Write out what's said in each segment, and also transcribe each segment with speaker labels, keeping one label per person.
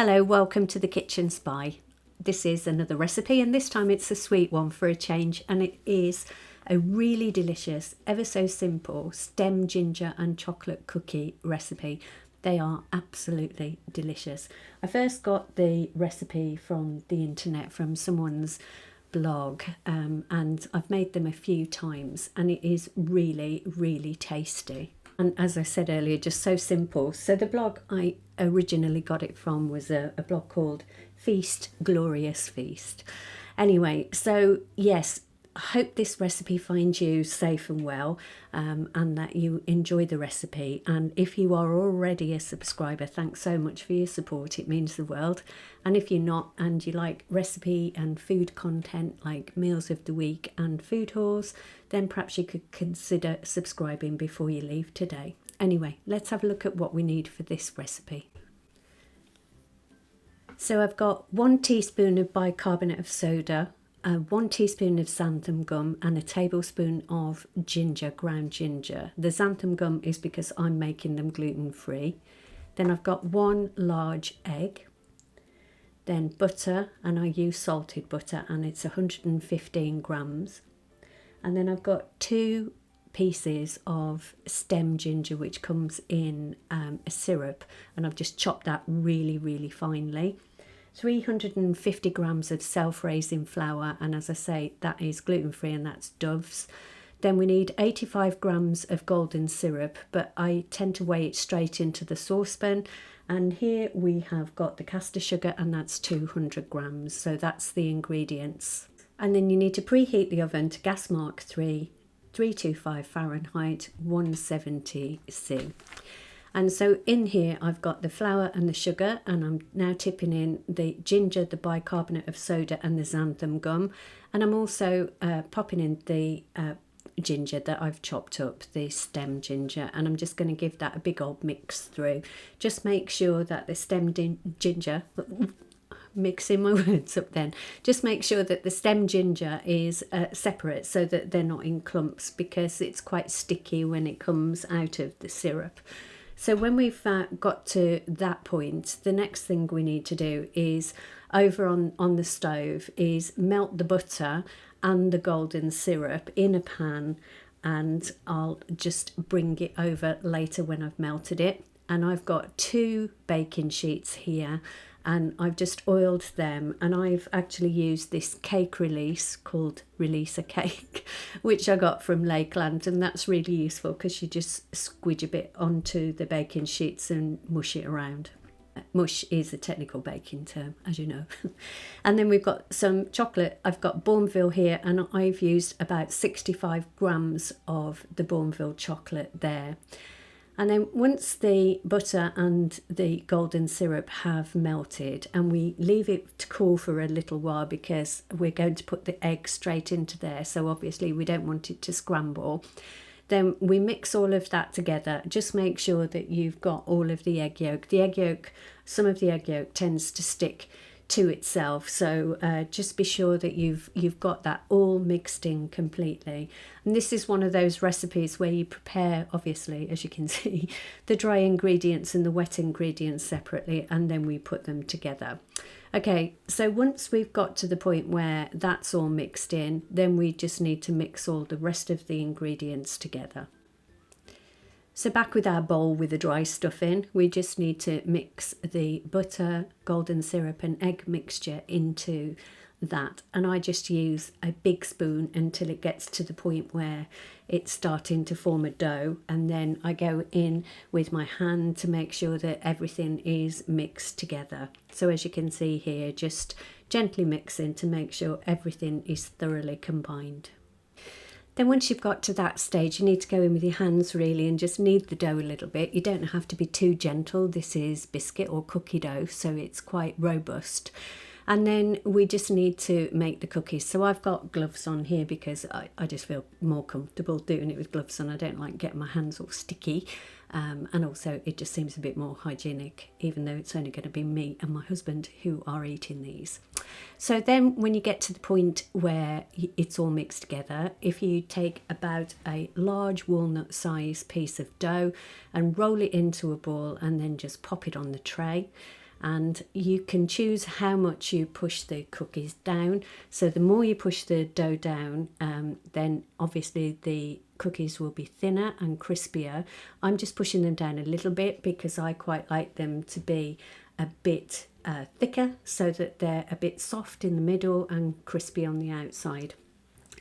Speaker 1: Hello, welcome to the Kitchen Spy. This is another recipe, and this time it's a sweet one for a change, and it is a really delicious, ever so simple stem ginger and chocolate cookie recipe. They are absolutely delicious. I first got the recipe from the internet, from someone's blog, and I've made them a few times, and it is really, really tasty. And as I said earlier, just so simple. So the blog I originally got it from was a blog called Feast, Glorious Feast. Anyway, so yes, I hope this recipe finds you safe and well, and that you enjoy the recipe. And if you are already a subscriber, thanks so much for your support. It means the world. And if you're not and you like recipe and food content like meals of the week and food hauls, then perhaps you could consider subscribing before you leave today. Anyway, let's have a look at what we need for this recipe. So I've got 1 teaspoon of bicarbonate of soda, 1 teaspoon of xanthan gum, and a tablespoon of ginger, ground ginger. The xanthan gum is because I'm making them gluten-free. Then I've got 1 large egg, then butter, and I use salted butter, and it's 115 grams. And then I've got 2 pieces of stem ginger, which comes in a syrup, and I've just chopped that really, really finely. 350 grams of self-raising flour, and as I say, that is gluten-free, and that's Dove's. Then we need 85 grams of golden syrup, but I tend to weigh it straight into the saucepan. And here we have got the caster sugar, and that's 200 grams. So that's the ingredients. And then you need to preheat the oven to gas mark 325 Fahrenheit, 170 C. And so in here I've got the flour and the sugar, and I'm now tipping in the ginger, the bicarbonate of soda, and the xanthan gum. And I'm also popping in the ginger that I've chopped up, the stem ginger, and I'm just going to give that a big old mix through. Just make sure that the stem ginger, mixing my words up then, just make sure that the stem ginger is separate so that they're not in clumps, because it's quite sticky when it comes out of the syrup. So when we've got to that point, the next thing we need to do is over on the stove is melt the butter and the golden syrup in a pan, and I'll just bring it over later when I've melted it. And I've got 2 baking sheets here, and I've just oiled them, and I've actually used this cake release called Releaser Cake, which I got from Lakeland, and that's really useful because you just squidge a bit onto the baking sheets and mush it around. Mush is a technical baking term, as you know. And then we've got some chocolate. I've got Bournville here, and I've used about 65 grams of the Bournville chocolate there. And then once the butter and the golden syrup have melted, and we leave it to cool for a little while because we're going to put the egg straight into there, so obviously we don't want it to scramble, then we mix all of that together. Just make sure that you've got all of the egg yolk. The egg yolk, some of the egg yolk tends to stick to itself, so just be sure that you've got that all mixed in completely. And this is one of those recipes where you prepare, obviously, as you can see, the dry ingredients and the wet ingredients separately, and then we put them together. Okay, so once we've got to the point where that's all mixed in, then we just need to mix all the rest of the ingredients together. So back with our bowl with the dry stuff in, we just need to mix the butter, golden syrup and egg mixture into that. And I just use a big spoon until it gets to the point where it's starting to form a dough. And then I go in with my hand to make sure that everything is mixed together. So as you can see here, just gently mixing to make sure everything is thoroughly combined. Then once you've got to that stage, you need to go in with your hands really and just knead the dough a little bit. You don't have to be too gentle. This is biscuit or cookie dough, so it's quite robust. And then we just need to make the cookies. So I've got gloves on here because I just feel more comfortable doing it with gloves on. I don't like getting my hands all sticky. And also it just seems a bit more hygienic, even though it's only going to be me and my husband who are eating these. So then when you get to the point where it's all mixed together, if you take about a large walnut size piece of dough and roll it into a ball and then just pop it on the tray. and you can choose how much you push the cookies down. So the more you push the dough down, then obviously the cookies will be thinner and crispier. I'm just pushing them down a little bit because I quite like them to be a bit thicker, so that they're a bit soft in the middle and crispy on the outside.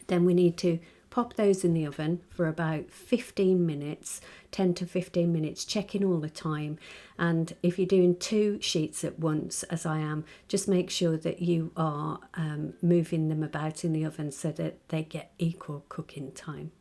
Speaker 1: Then we need to pop those in the oven for about 15 minutes, 10 to 15 minutes, checking all the time. And if you're doing 2 sheets at once, as I am, just make sure that you are moving them about in the oven so that they get equal cooking time.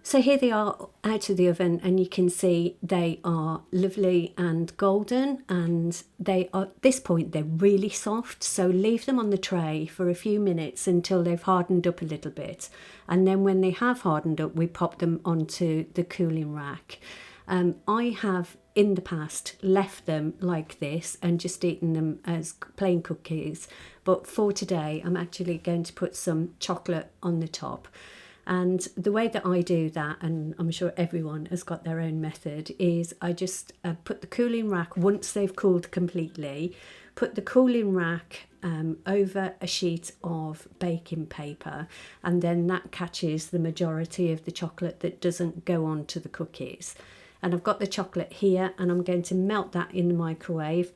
Speaker 1: So here they are out of the oven, and you can see they are lovely and golden, and they are, at this point they're really soft, so leave them on the tray for a few minutes until they've hardened up a little bit, and then when they have hardened up we pop them onto the cooling rack. I have in the past left them like this and just eaten them as plain cookies, but for today I'm actually going to put some chocolate on the top. And the way that I do that, and I'm sure everyone has got their own method, is I just put the cooling rack, once they've cooled completely, put the cooling rack over a sheet of baking paper, and then that catches the majority of the chocolate that doesn't go on to the cookies. And I've got the chocolate here, and I'm going to melt that in the microwave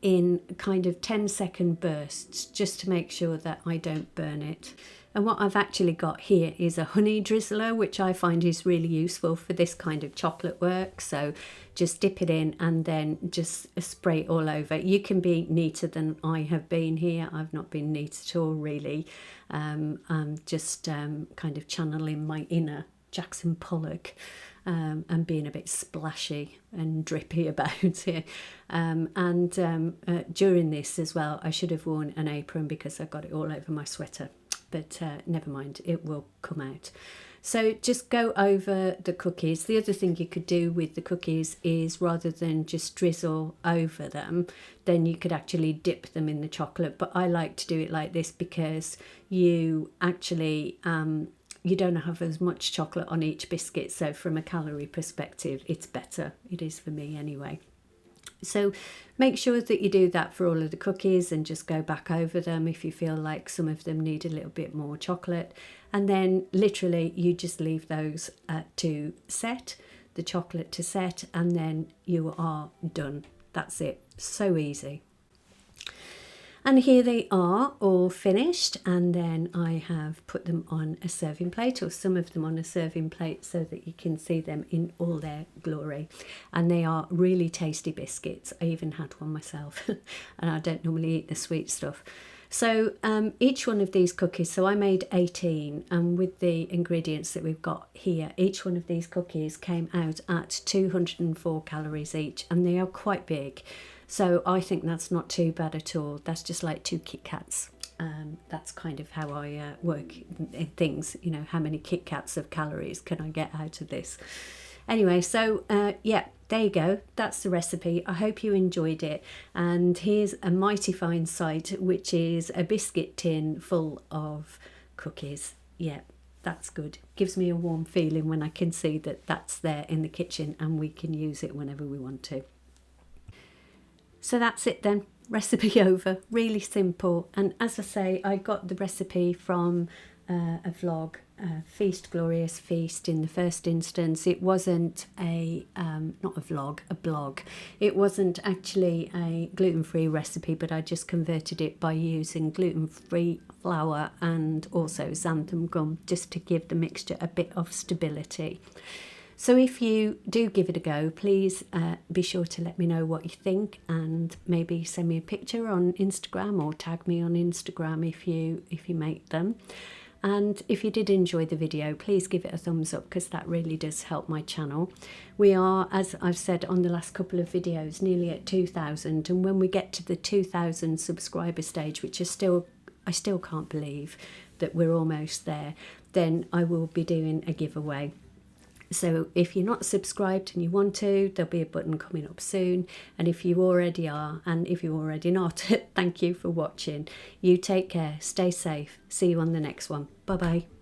Speaker 1: in kind of 10-second bursts, just to make sure that I don't burn it. And what I've actually got here is a honey drizzler, which I find is really useful for this kind of chocolate work. So just dip it in and then just spray it all over. You can be neater than I have been here. I've not been neat at all, really. I'm just kind of channeling my inner Jackson Pollock. And being a bit splashy and drippy about here. During this as well, I should have worn an apron because I got it all over my sweater. But never mind, it will come out. So just go over the cookies. The other thing you could do with the cookies is, rather than just drizzle over them, then you could actually dip them in the chocolate. But I like to do it like this because you actually you don't have as much chocolate on each biscuit, so from a calorie perspective it's better. It is for me anyway. So make sure that you do that for all of the cookies and just go back over them if you feel like some of them need a little bit more chocolate, and then literally you just leave those to set, the chocolate to set, and then you are done. That's it. So easy. And here they are all finished, and then I have put them on a serving plate, or some of them on a serving plate, so that you can see them in all their glory. And they are really tasty biscuits. I even had one myself and I don't normally eat the sweet stuff. So each one of these cookies, so I made 18, and with the ingredients that we've got here, each one of these cookies came out at 204 calories each, and they are quite big. So I think that's not too bad at all. That's just like 2 Kit Kats. That's kind of how I work in things, you know, how many Kit Kats of calories can I get out of this? Anyway, so yeah, there you go. That's the recipe. I hope you enjoyed it. And here's a mighty fine sight, which is a biscuit tin full of cookies. Yeah, that's good. Gives me a warm feeling when I can see that that's there in the kitchen and we can use it whenever we want to. So that's it then, recipe over, really simple. And as I say, I got the recipe from a vlog, Feast Glorious Feast in the first instance. It wasn't a, not a vlog, a blog. It wasn't actually a gluten-free recipe, but I just converted it by using gluten-free flour and also xanthan gum, just to give the mixture a bit of stability. So if you do give it a go, please be sure to let me know what you think, and maybe send me a picture on Instagram or tag me on Instagram if you make them. And if you did enjoy the video, please give it a thumbs up, because that really does help my channel. We are, as I've said on the last couple of videos, nearly at 2,000, and when we get to the 2,000 subscriber stage, which is I still can't believe that we're almost there, then I will be doing a giveaway. So if you're not subscribed and you want to, there'll be a button coming up soon. And if you already are, and if you're already not, thank you for watching. You take care, stay safe. See you on the next one. Bye bye.